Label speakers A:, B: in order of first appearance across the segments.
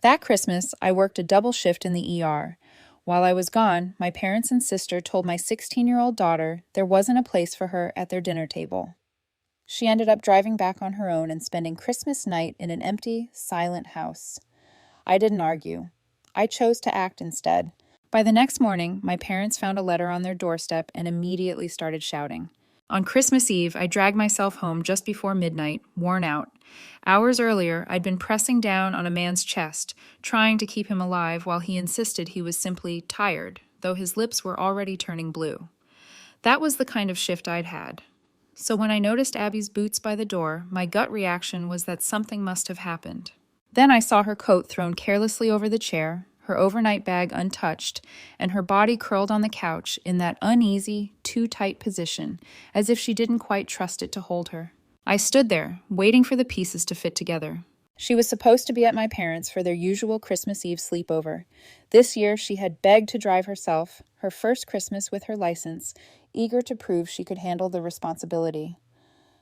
A: That Christmas, I worked a double shift in the ER. While I was gone, my parents and sister told my 16-year-old daughter there wasn't a place for her at their dinner table. She ended up driving back on her own and spending Christmas night in an empty, silent house. I didn't argue. I chose to act instead. By the next morning, my parents found a letter on their doorstep and immediately started shouting. On Christmas Eve, I dragged myself home just before midnight, worn out. Hours earlier, I'd been pressing down on a man's chest, trying to keep him alive while he insisted he was simply tired, though his lips were already turning blue. That was the kind of shift I'd had. So when I noticed Abby's boots by the door, my gut reaction was that something must have happened. Then I saw her coat thrown carelessly over the chair, her overnight bag untouched, and her body curled on the couch in that uneasy, too tight position, as if she didn't quite trust it to hold her. I stood there, waiting for the pieces to fit together. She was supposed to be at my parents' for their usual Christmas Eve sleepover. This year she had begged to drive herself, her first Christmas with her license, eager to prove she could handle the responsibility.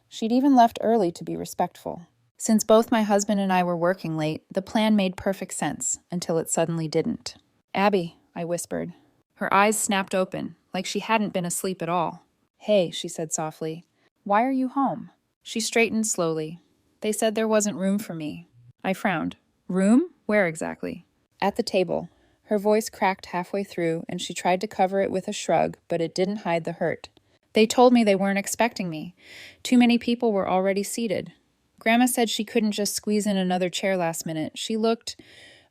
A: She'd even left early to be respectful. Since both my husband and I were working late, the plan made perfect sense, until it suddenly didn't. "Abby," I whispered. Her eyes snapped open, like she hadn't been asleep at all. "Hey," she said softly. "Why are you home?" She straightened slowly. "They said there wasn't room for me." I frowned. "Room? Where exactly?" "At the table." Her voice cracked halfway through, and she tried to cover it with a shrug, but it didn't hide the hurt. "They told me they weren't expecting me. Too many people were already seated. Grandma said she couldn't just squeeze in another chair last minute. She looked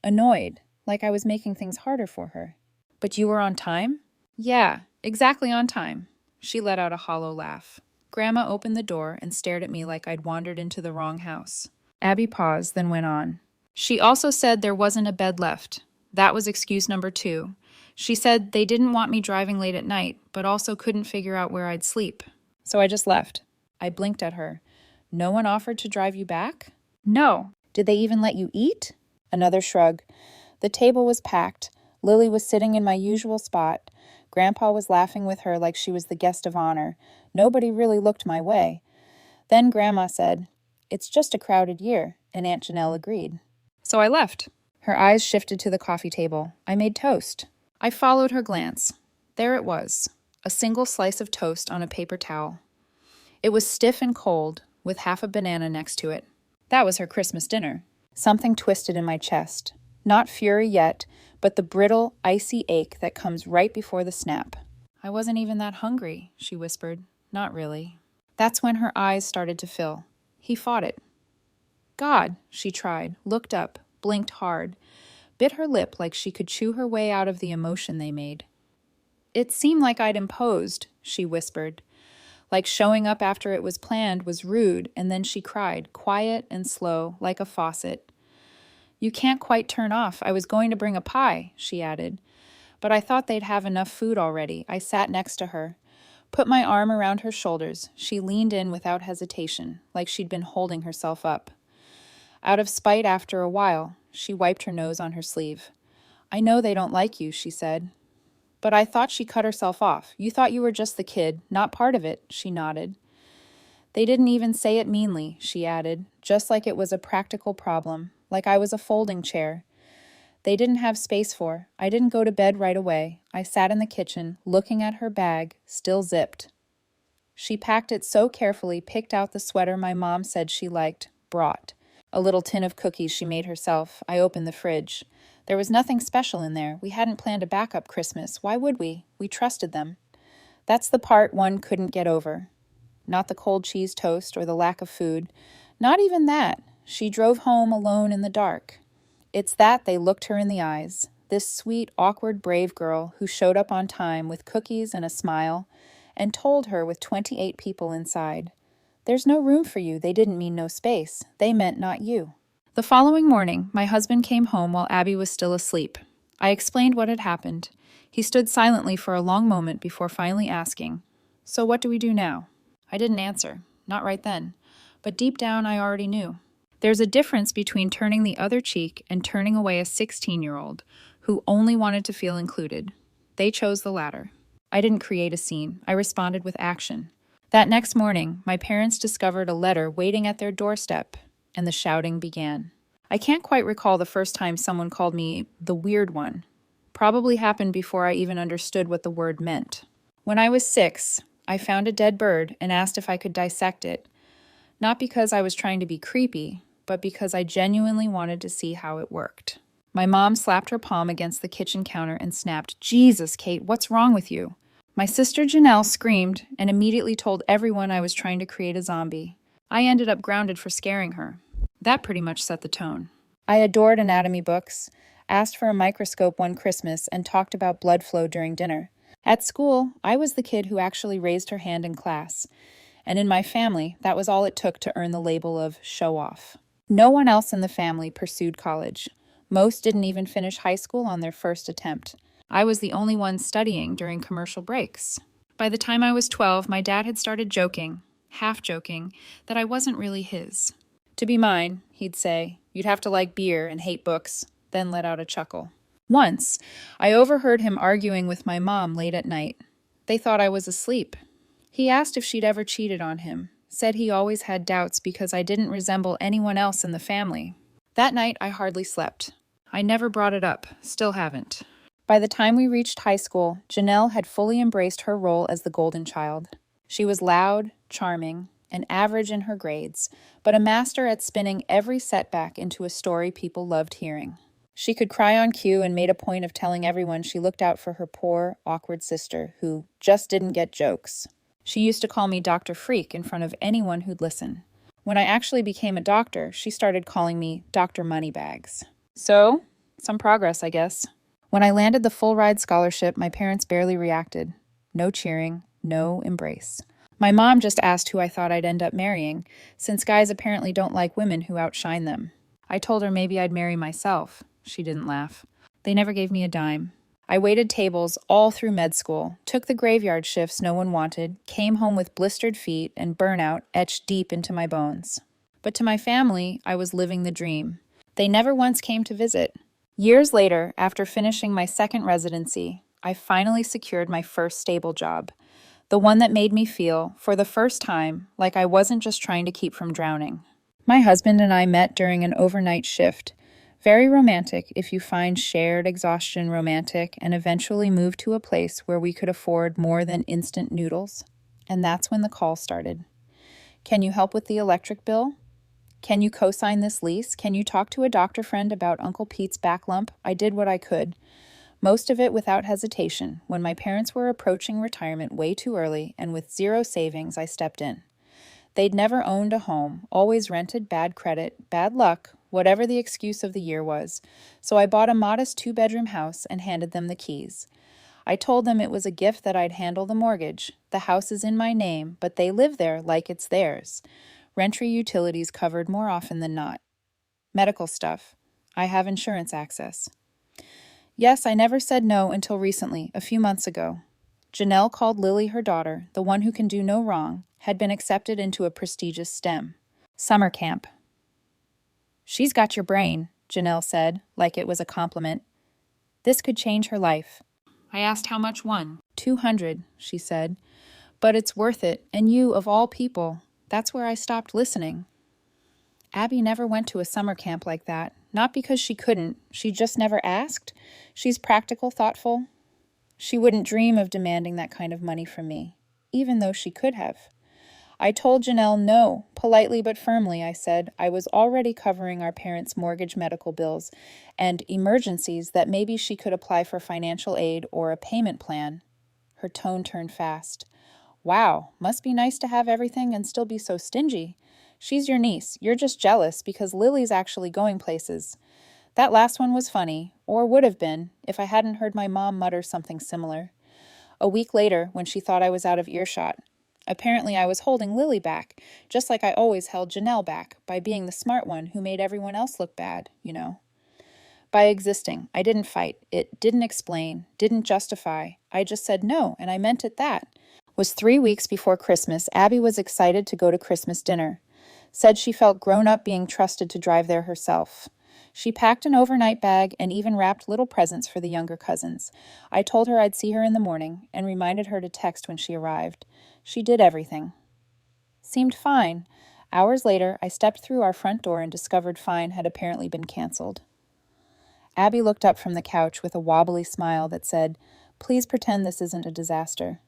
A: annoyed, like I was making things harder for her." "But you were on time?" "Yeah, exactly on time." She let out a hollow laugh. Grandma opened the door and stared at me like I'd wandered into the wrong house. Abby paused, then went on. "She also said there wasn't a bed left. That was excuse number 2. She said they didn't want me driving late at night, but also couldn't figure out where I'd sleep. So I just left." I blinked at her. "No one offered to drive you back?" "No." "Did they even let you eat?" Another shrug. The table was packed. Lily was sitting in my usual spot. Grandpa was laughing with her like she was the guest of honor. Nobody really looked my way. Then Grandma said, "It's just a crowded year," and Aunt Janelle agreed. So I left. Her eyes shifted to the coffee table. I made toast. I followed her glance. There it was, a single slice of toast on a paper towel. It was stiff and cold, with half a banana next to it. That was her Christmas dinner. Something twisted in my chest. Not fury yet, but the brittle, icy ache that comes right before the snap. "I wasn't even that hungry," she whispered. "Not really." That's when her eyes started to fill. He fought it. "God," she tried, looked up, blinked hard, bit her lip like she could chew her way out of the emotion they made. "It seemed like I'd imposed," she whispered. Like showing up after it was planned was rude, and then she cried, quiet and slow, like a faucet. "You can't quite turn off. I was going to bring a pie," she added. "But I thought they'd have enough food already." I sat next to her, put my arm around her shoulders. She leaned in without hesitation, like she'd been holding herself up. Out of spite after a while, she wiped her nose on her sleeve. "I know they don't like you," she said. "But I thought," she cut herself off. "You thought you were just the kid, not part of it," she nodded. "They didn't even say it meanly," she added, just like it was a practical problem, like I was a folding chair. "They didn't have space for. I didn't go to bed right away. I sat in the kitchen, looking at her bag, still zipped." She packed it so carefully, picked out the sweater my mom said she liked, brought. A little tin of cookies she made herself. I opened the fridge. There was nothing special in there. We hadn't planned a backup Christmas. Why would we? We trusted them. That's the part one couldn't get over. Not the cold cheese toast or the lack of food. Not even that. She drove home alone in the dark. It's that they looked her in the eyes. This sweet, awkward, brave girl who showed up on time with cookies and a smile and told her with 28 people inside, "There's no room for you." They didn't mean no space. They meant not you. The following morning, my husband came home while Abby was still asleep. I explained what had happened. He stood silently for a long moment before finally asking, "So what do we do now?" I didn't answer. Not right then. But deep down, I already knew. There's a difference between turning the other cheek and turning away a 16-year-old who only wanted to feel included. They chose the latter. I didn't create a scene. I responded with action. That next morning, my parents discovered a letter waiting at their doorstep, and the shouting began. I can't quite recall the first time someone called me the weird one. Probably happened before I even understood what the word meant. When I was 6, I found a dead bird and asked if I could dissect it, not because I was trying to be creepy, but because I genuinely wanted to see how it worked. My mom slapped her palm against the kitchen counter and snapped, "Jesus, Kate, what's wrong with you?" My sister Janelle screamed and immediately told everyone I was trying to create a zombie. I ended up grounded for scaring her. That pretty much set the tone. I adored anatomy books, asked for a microscope one Christmas, and talked about blood flow during dinner. At school, I was the kid who actually raised her hand in class, and in my family, that was all it took to earn the label of show off. No one else in the family pursued college. Most didn't even finish high school on their first attempt. I was the only one studying during commercial breaks. By the time I was 12, my dad had started joking, half joking, that I wasn't really his. "To be mine," he'd say, "you'd have to like beer and hate books," then let out a chuckle. Once, I overheard him arguing with my mom late at night. They thought I was asleep. He asked if she'd ever cheated on him, said he always had doubts because I didn't resemble anyone else in the family. That night, I hardly slept. I never brought it up, still haven't. By the time we reached high school, Janelle had fully embraced her role as the golden child. She was loud, charming, and average in her grades, but a master at spinning every setback into a story people loved hearing. She could cry on cue and made a point of telling everyone she looked out for her poor, awkward sister who just didn't get jokes. She used to call me Dr. Freak in front of anyone who'd listen. When I actually became a doctor, she started calling me Dr. Moneybags. So, some progress, I guess. When I landed the full-ride scholarship, my parents barely reacted. No cheering, no embrace. My mom just asked who I thought I'd end up marrying, since guys apparently don't like women who outshine them. I told her maybe I'd marry myself. She didn't laugh. They never gave me a dime. I waited tables all through med school, took the graveyard shifts no one wanted, came home with blistered feet and burnout etched deep into my bones. But to my family, I was living the dream. They never once came to visit. Years later, after finishing my second residency, I finally secured my first stable job, the one that made me feel, for the first time, like I wasn't just trying to keep from drowning. My husband and I met during an overnight shift. Very romantic if you find shared exhaustion romantic, and eventually moved to a place where we could afford more than instant noodles. And that's when the call started. "Can you help with the electric bill? Can you co-sign this lease? Can you talk to a doctor friend about Uncle Pete's back lump?" I did what I could. Most of it without hesitation. When my parents were approaching retirement way too early and with zero savings, I stepped in. They'd never owned a home, always rented, bad credit, bad luck, whatever the excuse of the year was. So I bought a modest 2-bedroom house and handed them the keys. I told them it was a gift that I'd handle the mortgage. The house is in my name, but they live there like it's theirs. Rent-free utilities covered more often than not. Medical stuff. I have insurance access. Yes, I never said no until recently, a few months ago. Janelle called Lily her daughter, the one who can do no wrong, had been accepted into a prestigious STEM summer camp. "She's got your brain," Janelle said, like it was a compliment. "This could change her life." I asked how much one. $200, she said. "But it's worth it, and you, of all people." That's where I stopped listening. Abby never went to a summer camp like that. Not because she couldn't, she just never asked. She's practical, thoughtful. She wouldn't dream of demanding that kind of money from me, even though she could have. I told Janelle no, politely but firmly. I said I was already covering our parents' mortgage, medical bills, and emergencies that maybe she could apply for financial aid or a payment plan. Her tone turned fast. "Wow, must be nice to have everything and still be so stingy. She's your niece. You're just jealous because Lily's actually going places." That last one was funny, or would have been, if I hadn't heard my mom mutter something similar. A week later, when she thought I was out of earshot. Apparently I was holding Lily back, just like I always held Janelle back, by being the smart one who made everyone else look bad, you know. By existing. I didn't fight. It didn't explain, didn't justify. I just said no, and I meant it that. It was 3 weeks before Christmas. Abby was excited to go to Christmas dinner. Said she felt grown up being trusted to drive there herself. She packed an overnight bag and even wrapped little presents for the younger cousins. I told her I'd see her in the morning and reminded her to text when she arrived. She did everything. Seemed fine, Hours later, I stepped through our front door and discovered Fine had apparently been canceled. Abby looked up from the couch with a wobbly smile that said, "Please pretend this isn't a disaster."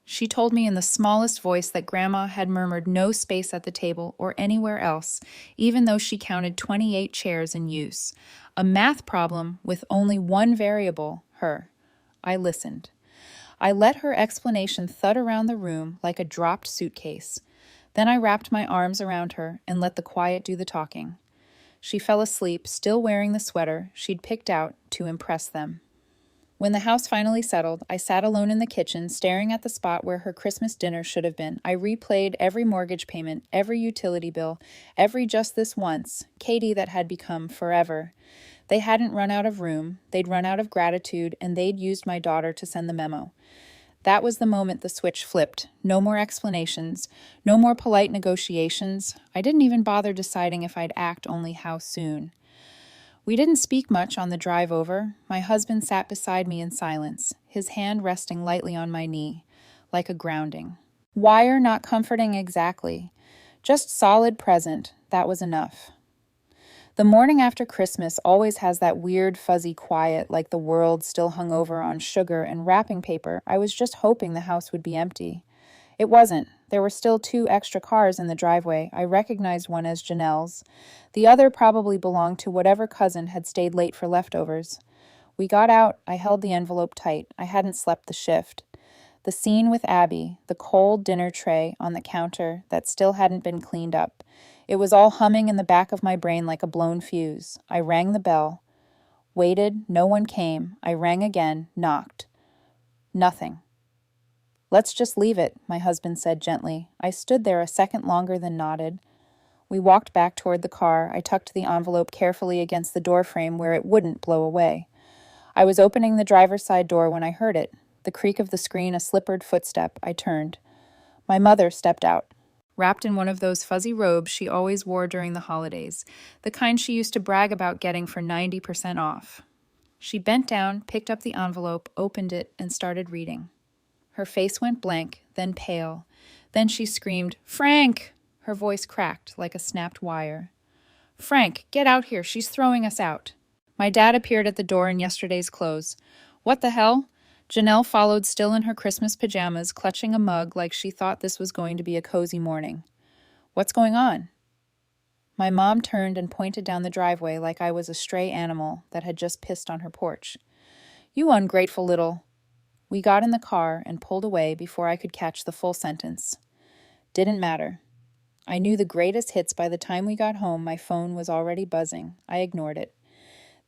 A: She told me in the smallest voice that Grandma had murmured no space at the table or anywhere else, even though she counted 28 chairs in use. A math problem with only one variable, her. I listened. I let her explanation thud around the room like a dropped suitcase. Then I wrapped my arms around her and let the quiet do the talking. She fell asleep, still wearing the sweater she'd picked out to impress them. When the house finally settled, I sat alone in the kitchen, staring at the spot where her Christmas dinner should have been. I replayed every mortgage payment, every utility bill, every just this once, Katie that had become forever. They hadn't run out of room, they'd run out of gratitude, and they'd used my daughter to send the memo. That was the moment the switch flipped. No more explanations, no more polite negotiations. I didn't even bother deciding if I'd act, only how soon. We didn't speak much on the drive over. My husband sat beside me in silence, his hand resting lightly on my knee, like a grounding. Wire not comforting exactly, just solid present, that was enough. The morning after Christmas always has that weird fuzzy quiet, like the world still hung over on sugar and wrapping paper. I was just hoping the house would be empty. It wasn't. There were still 2 extra cars in the driveway. I recognized one as Janelle's. The other probably belonged to whatever cousin had stayed late for leftovers. We got out. I held the envelope tight. I hadn't slept the shift. The scene with Abby, the cold dinner tray on the counter that still hadn't been cleaned up. It was all humming in the back of my brain like a blown fuse. I rang the bell. Waited. No one came. I rang again. Knocked. Nothing. "Let's just leave it," my husband said gently. I stood there a second longer than nodded. We walked back toward the car. I tucked the envelope carefully against the doorframe where it wouldn't blow away. I was opening the driver's side door when I heard it. The creak of the screen, a slippered footstep. I turned. My mother stepped out, wrapped in one of those fuzzy robes she always wore during the holidays, the kind she used to brag about getting for 90% off. She bent down, picked up the envelope, opened it, and started reading. Her face went blank, then pale. Then she screamed, "Frank!" Her voice cracked like a snapped wire. "Frank, get out here. She's throwing us out." My dad appeared at the door in yesterday's clothes. "What the hell?" Janelle followed, still in her Christmas pajamas, clutching a mug like she thought this was going to be a cozy morning. "What's going on?" My mom turned and pointed down the driveway like I was a stray animal that had just pissed on her porch. "You ungrateful little..." We got in the car and pulled away before I could catch the full sentence. Didn't matter. I knew the greatest hits by the time we got home. My phone was already buzzing. I ignored it.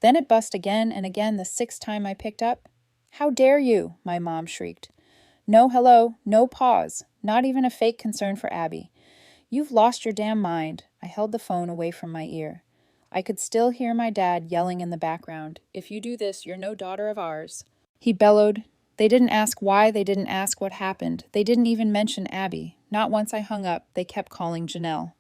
A: Then it buzzed again and again the 6th time I picked up. "How dare you?" my mom shrieked. No hello, no pause, not even a fake concern for Abby. "You've lost your damn mind." I held the phone away from my ear. I could still hear my dad yelling in the background, "If you do this, you're no daughter of ours." He bellowed. They didn't ask why, they didn't ask what happened. They didn't even mention Abby. Not once I hung up, they kept calling Janelle.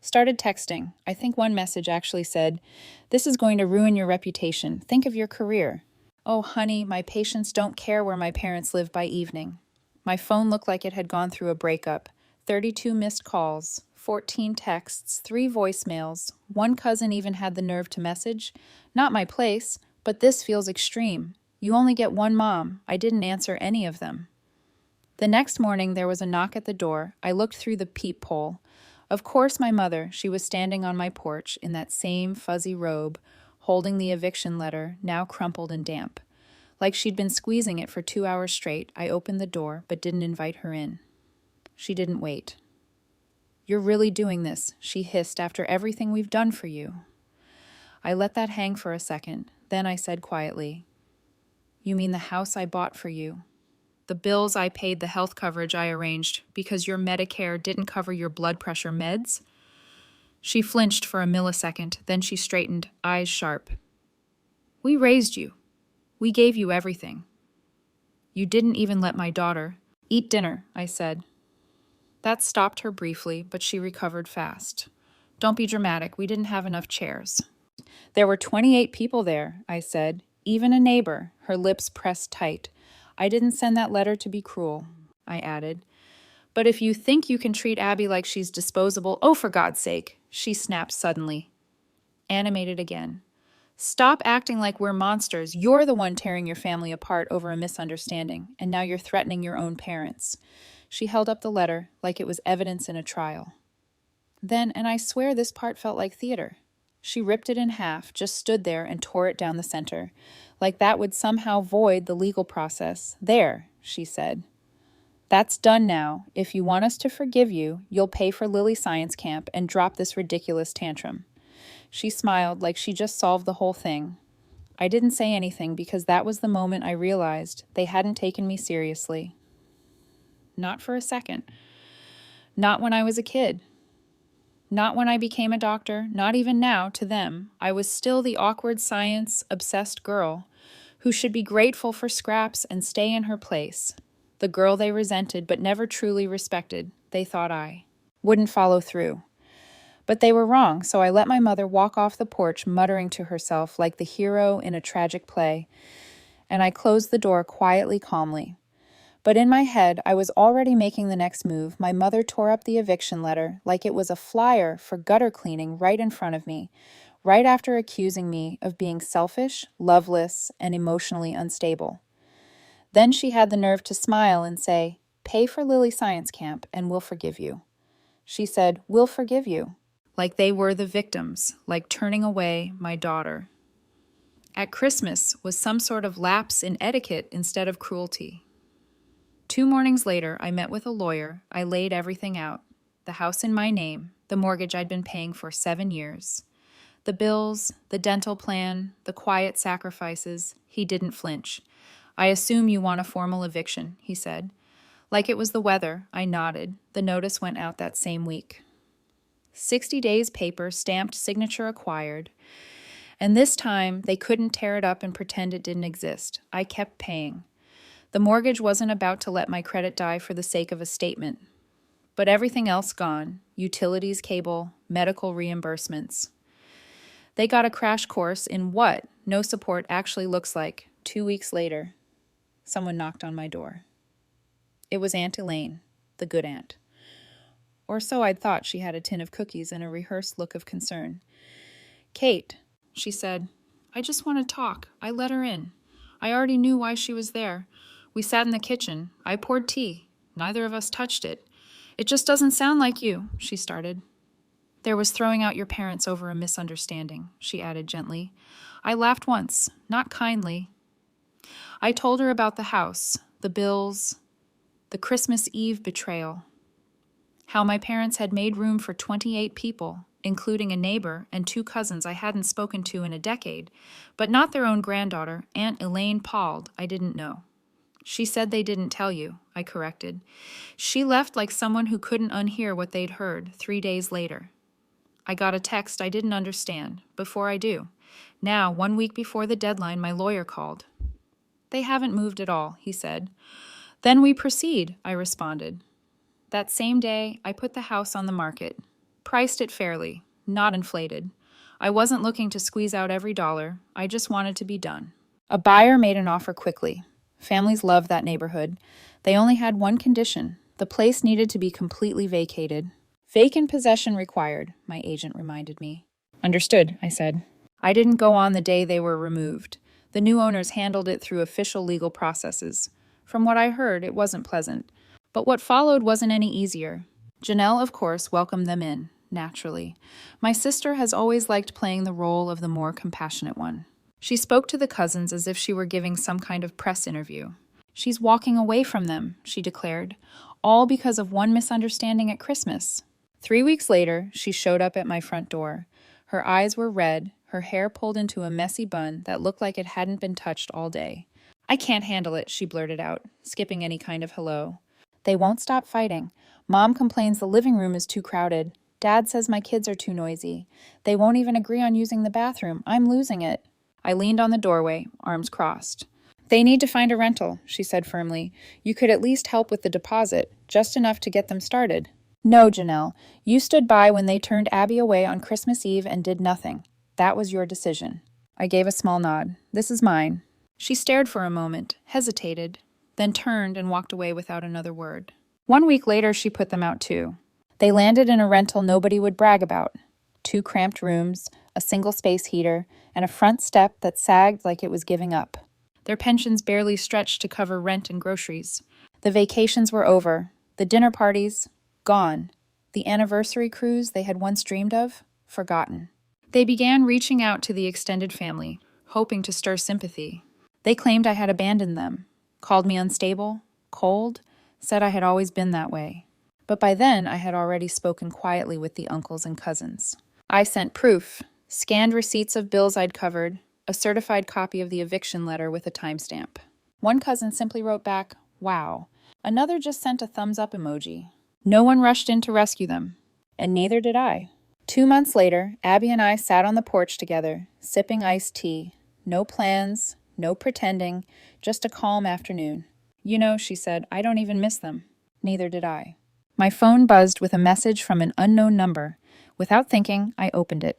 A: Started texting. I think one message actually said, "This is going to ruin your reputation. Think of your career." Oh, honey, my patients don't care where my parents live by evening. My phone looked like it had gone through a breakup. 32 missed calls, 14 texts, 3 voicemails. One cousin even had the nerve to message, "Not my place, but this feels extreme. You only get one mom." I didn't answer any of them. The next morning, there was a knock at the door. I looked through the peephole. Of course, my mother. She was standing on my porch in that same fuzzy robe, holding the eviction letter, now crumpled and damp. Like she'd been squeezing it for 2 hours straight, I opened the door, but didn't invite her in. She didn't wait. "You're really doing this," she hissed, "after everything we've done for you." I let that hang for a second. Then I said quietly, "You mean the house I bought for you? The bills I paid, the health coverage I arranged, because your Medicare didn't cover your blood pressure meds?" She flinched for a millisecond, then she straightened, eyes sharp. "We raised you. We gave you everything. You didn't even let my daughter eat dinner," I said. That stopped her briefly, but she recovered fast. "Don't be dramatic. We didn't have enough chairs." "There were 28 people there," I said. "Even a neighbor," her lips pressed tight. "I didn't send that letter to be cruel," I added. But if you think you can treat Abby like she's disposable, oh, for God's sake, she snapped suddenly, animated again. Stop acting like we're monsters. You're the one tearing your family apart over a misunderstanding, and now you're threatening your own parents. She held up the letter like it was evidence in a trial. Then, and I swear this part felt like theater, she ripped it in half, just stood there and tore it down the center, like that would somehow void the legal process. There, she said. That's done now. If you want us to forgive you, you'll pay for Lily Science Camp and drop this ridiculous tantrum. She smiled like she just solved the whole thing. I didn't say anything because that was the moment I realized they hadn't taken me seriously. Not for a second. Not when I was a kid. Not when I became a doctor, not even now to them. I was still the awkward science-obsessed girl who should be grateful for scraps and stay in her place. The girl they resented but never truly respected, they thought I wouldn't follow through. But they were wrong, so I let my mother walk off the porch muttering to herself like the hero in a tragic play, and I closed the door quietly, calmly. But in my head, I was already making the next move. My mother tore up the eviction letter like it was a flyer for gutter cleaning right in front of me, right after accusing me of being selfish, loveless, and emotionally unstable. Then she had the nerve to smile and say, "Pay for Lily Science Camp and we'll forgive you." She said, "We'll forgive you," like they were the victims, like turning away my daughter. At Christmas was some sort of lapse in etiquette instead of cruelty. 2 mornings later, I met with a lawyer. I laid everything out. The house in my name, the mortgage I'd been paying for 7 years. The bills, the dental plan, the quiet sacrifices. He didn't flinch. "I assume you want a formal eviction," he said. Like it was the weather, I nodded. The notice went out that same week. 60 days paper, stamped, signature acquired. And this time, they couldn't tear it up and pretend it didn't exist. I kept paying. The mortgage wasn't about to let my credit die for the sake of a statement. But everything else gone. Utilities, cable, medical reimbursements. They got a crash course in what no support actually looks like. 2 weeks later, someone knocked on my door. It was Aunt Elaine, the good aunt. Or so I'd thought. She had a tin of cookies and a rehearsed look of concern. "Kate," she said, "I just want to talk." I let her in. I already knew why she was there. We sat in the kitchen. I poured tea. Neither of us touched it. "It just doesn't sound like you," she started. "There was throwing out your parents over a misunderstanding," she added gently. I laughed once, not kindly. I told her about the house, the bills, the Christmas Eve betrayal. How my parents had made room for 28 people, including a neighbor and 2 cousins I hadn't spoken to in a decade, but not their own granddaughter, Aunt Elaine Pauld, I didn't know. "She said they didn't tell you," I corrected. She left like someone who couldn't unhear what they'd heard 3 days later. I got a text I didn't understand, before I do. Now, 1 week before the deadline, my lawyer called. "They haven't moved at all," he said. "Then we proceed," I responded. That same day, I put the house on the market. Priced it fairly, not inflated. I wasn't looking to squeeze out every dollar. I just wanted to be done. A buyer made an offer quickly. Families loved that neighborhood. They only had one condition. The place needed to be completely vacated. "Vacant possession required," my agent reminded me. "Understood," I said. I didn't go on the day they were removed. The new owners handled it through official legal processes. From what I heard, it wasn't pleasant. But what followed wasn't any easier. Janelle, of course, welcomed them in, naturally. My sister has always liked playing the role of the more compassionate one. She spoke to the cousins as if she were giving some kind of press interview. "She's walking away from them," she declared, "all because of one misunderstanding at Christmas." 3 weeks later, she showed up at my front door. Her eyes were red, her hair pulled into a messy bun that looked like it hadn't been touched all day. "I can't handle it," she blurted out, skipping any kind of hello. "They won't stop fighting. Mom complains the living room is too crowded. Dad says my kids are too noisy. They won't even agree on using the bathroom. I'm losing it." I leaned on the doorway, arms crossed. "They need to find a rental," she said firmly. "You could at least help with the deposit, just enough to get them started." "No, Janelle. You stood by when they turned Abby away on Christmas Eve and did nothing. That was your decision." I gave a small nod. "This is mine." She stared for a moment, hesitated, then turned and walked away without another word. 1 week later, she put them out too. They landed in a rental nobody would brag about. 2 cramped rooms, a single-space heater, and a front step that sagged like it was giving up. Their pensions barely stretched to cover rent and groceries. The vacations were over. The dinner parties, gone. The anniversary cruise they had once dreamed of, forgotten. They began reaching out to the extended family, hoping to stir sympathy. They claimed I had abandoned them, called me unstable, cold, said I had always been that way. But by then, I had already spoken quietly with the uncles and cousins. I sent proof, scanned receipts of bills I'd covered, a certified copy of the eviction letter with a timestamp. One cousin simply wrote back, "Wow." Another just sent a thumbs-up emoji. No one rushed in to rescue them, and neither did I. 2 months later, Abby and I sat on the porch together, sipping iced tea. No plans, no pretending, just a calm afternoon. "You know," she said, "I don't even miss them." Neither did I. My phone buzzed with a message from an unknown number. Without thinking, I opened it.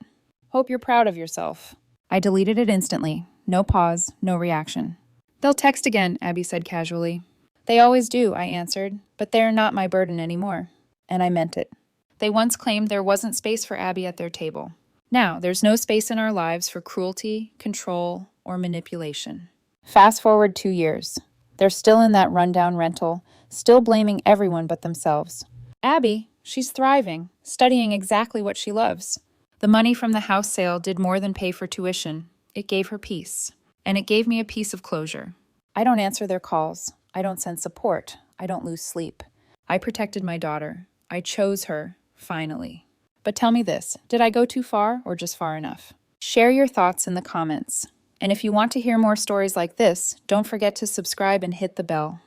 A: "Hope you're proud of yourself." I deleted it instantly. No pause, no reaction. "They'll text again," Abby said casually. "They always do," I answered, "but they're not my burden anymore." And I meant it. They once claimed there wasn't space for Abby at their table. Now, there's no space in our lives for cruelty, control, or manipulation. Fast forward 2 years. They're still in that rundown rental, still blaming everyone but themselves. Abby, she's thriving, studying exactly what she loves. The money from the house sale did more than pay for tuition. It gave her peace. And it gave me a piece of closure. I don't answer their calls. I don't send support. I don't lose sleep. I protected my daughter. I chose her, finally. But tell me this, did I go too far or just far enough? Share your thoughts in the comments. And if you want to hear more stories like this, don't forget to subscribe and hit the bell.